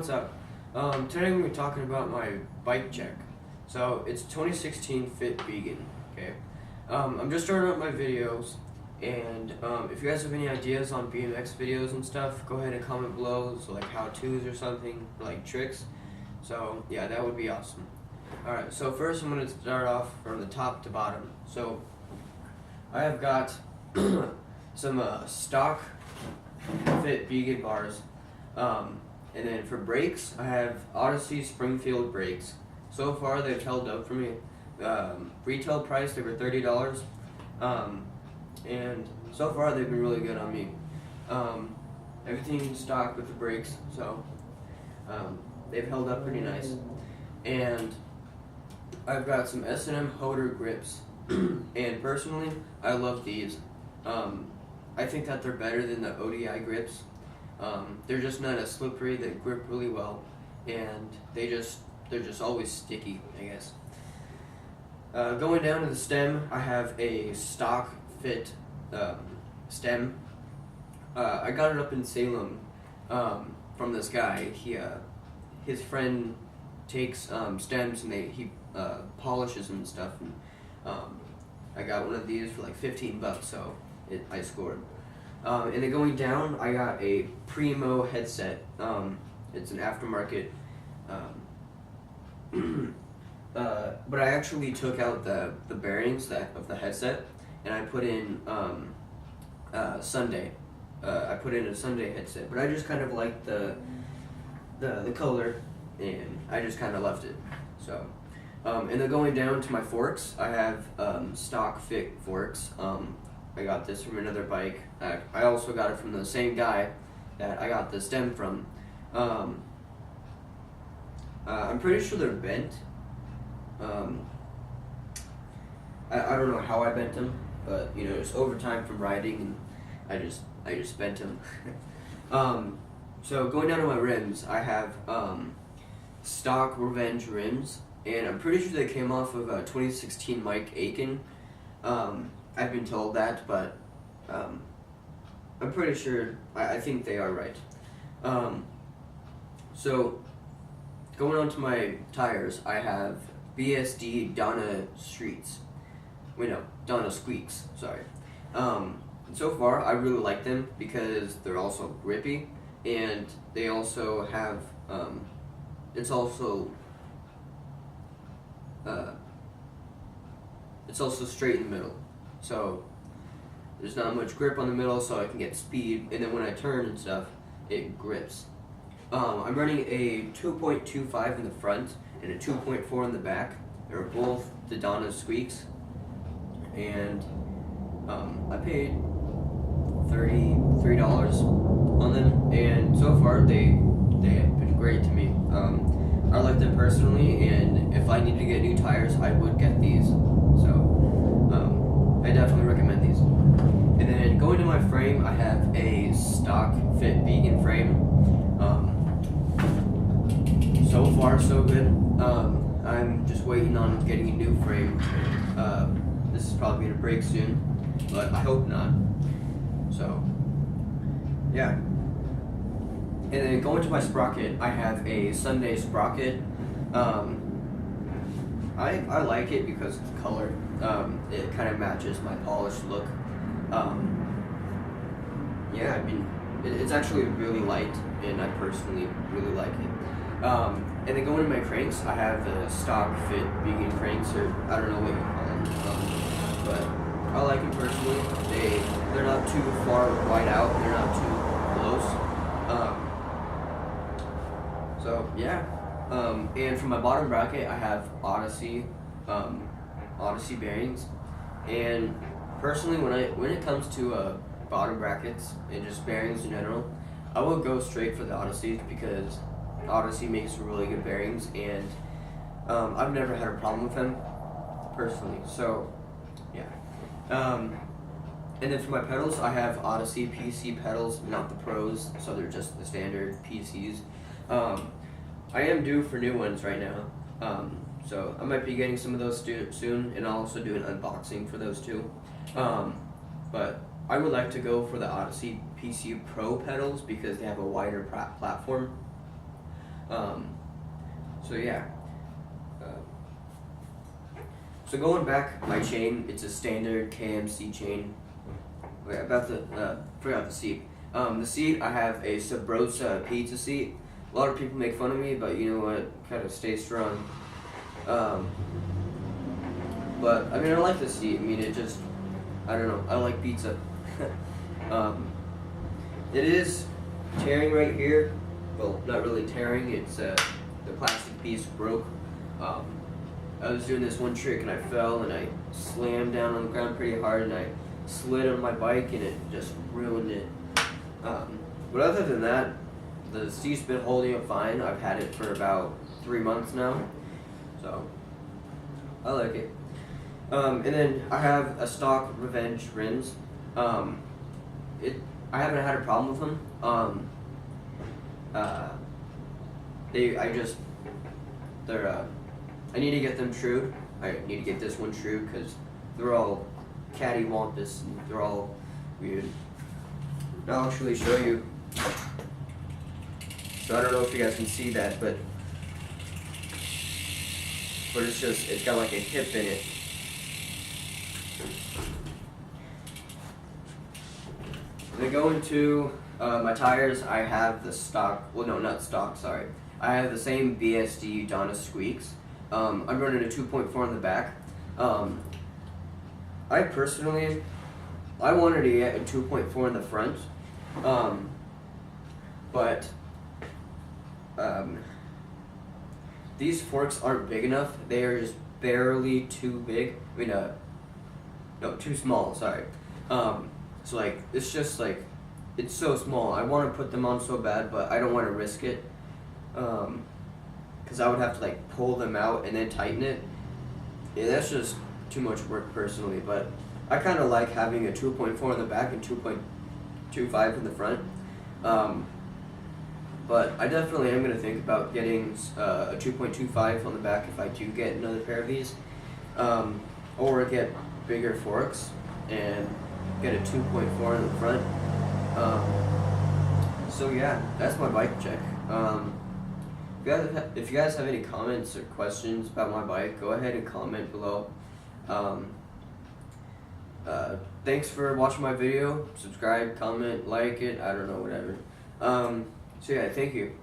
what's up? Today I'm going to be talking about my bike check. So it's 2016 Fit Vegan, okay? I'm just starting up my videos, and if you guys have any ideas on BMX videos and stuff, go ahead and comment below, so like how-tos or something, like tricks. So yeah, that would be awesome. Alright, so first I'm going to start off from the top to bottom. So I have got some stock Fit Vegan bars. And then for brakes, I have Odyssey Springfield brakes. So far, they've held up for me. Retail price, they were $30. And so far, they've been really good on me. Everything's stock with the brakes, so they've held up pretty nice. And I've got some S&M Hoder grips. And personally, I love these. I think that they're better than the ODI grips. They're just not as slippery, they grip really well, and they're just always sticky, I guess. Going down to the stem, I have a stock fit stem. I got it up in Salem from this guy. His friend takes stems and he polishes them and stuff. And I got one of these for like $15, so I scored. And then going down, I got a Primo headset. It's an aftermarket. But I actually took out the bearings of the headset, and I put in Sunday. I put in a Sunday headset, but I just kind of liked the color, and I just kind of left it. So, and then going down to my forks, I have stock fit forks. I got this from another bike. I also got it from the same guy that I got the stem from. I'm pretty sure they're bent. I don't know how I bent them, but you know, it's over time from riding, and I just bent them. So going down to my rims, I have stock Revenge rims, and I'm pretty sure they came off of a 2016 Mike Aiken. I've been told that, but I'm pretty sure, I think they are right. So, going on to my tires, I have BSD Donna Streets. Wait, no, Donna Squeaks, sorry. So far, I really like them because they're also grippy, and they also have, it's also straight in the middle. So there's not much grip on the middle, so I can get speed, and then when I turn and stuff, it grips. I'm running a 2.25 in the front and a 2.4 in the back. They're both the Donna Squeaks, and I paid $33 on them, and so far they have been great to me. I like them personally, and if I need to get new tires, I would get these. So I definitely recommend these. And then going to my frame, I have a stock Fit Vegan frame. So far, so good. I'm just waiting on getting a new frame. This is probably gonna break soon, but I hope not. So, yeah. And then going to my sprocket, I have a Sunday sprocket. I like it because of the color. It kind of matches my polished look. Yeah, I mean, it's actually really light, and I personally really like it. And then going to my cranks, I have the stock Fit Vegan cranks, or I don't know what you call them, but I like them personally. They're not too far wide out, they're not too close. So yeah. And for my bottom bracket, I have Odyssey bearings. And personally, when it comes to bottom brackets and just bearings in general, I will go straight for the Odyssey because Odyssey makes really good bearings, and I've never had a problem with them personally. So yeah. And then for my pedals, I have Odyssey PC pedals, not the Pros, so they're just the standard PCs. I am due for new ones right now, so I might be getting some of those soon, and I'll also do an unboxing for those too. But I would like to go for the Odyssey PC Pro pedals because they have a wider platform. So yeah. So going back, my chain, it's a standard KMC chain. Wait, about the forgot the seat. The seat, I have a Sabrosa pizza seat. A lot of people make fun of me, but you know what? Kind of stay strong. But I mean, I like the seat. I mean, it just, I don't know. I like pizza. It is tearing right here. Well, not really tearing. It's the plastic piece broke. I was doing this one trick and I fell and I slammed down on the ground pretty hard and I slid on my bike and it just ruined it. But other than that, the seat's been holding up fine. I've had it for about 3 months now, so I like it. And then I have a stock Revenge rims. I haven't had a problem with them. I need to get them trued. I need to get this one trued because they're all cattywampus and they're all weird. I'll actually show you. So I don't know if you guys can see that, but it's got like a hip in it. They go into my tires. I have the stock. Well, no, not stock. Sorry. I have the same BSD Donna Squeaks. I'm running a 2.4 in the back. I personally, I wanted to get a 2.4 in the front, but these forks aren't big enough. They are just barely too big. I mean, no, too small. Sorry. So like, it's just like, it's so small. I want to put them on so bad, but I don't want to risk it. Because I would have to like pull them out and then tighten it. Yeah, that's just too much work personally, but I kind of like having a 2.4 in the back and 2.25 in the front. But I definitely am going to think about getting a 2.25 on the back if I do get another pair of these. Or get bigger forks and get a 2.4 in the front. So yeah, that's my bike check. If you guys have any comments or questions about my bike, go ahead and comment below. Thanks for watching my video. Subscribe, comment, like it, I don't know, whatever. So yeah, thank you.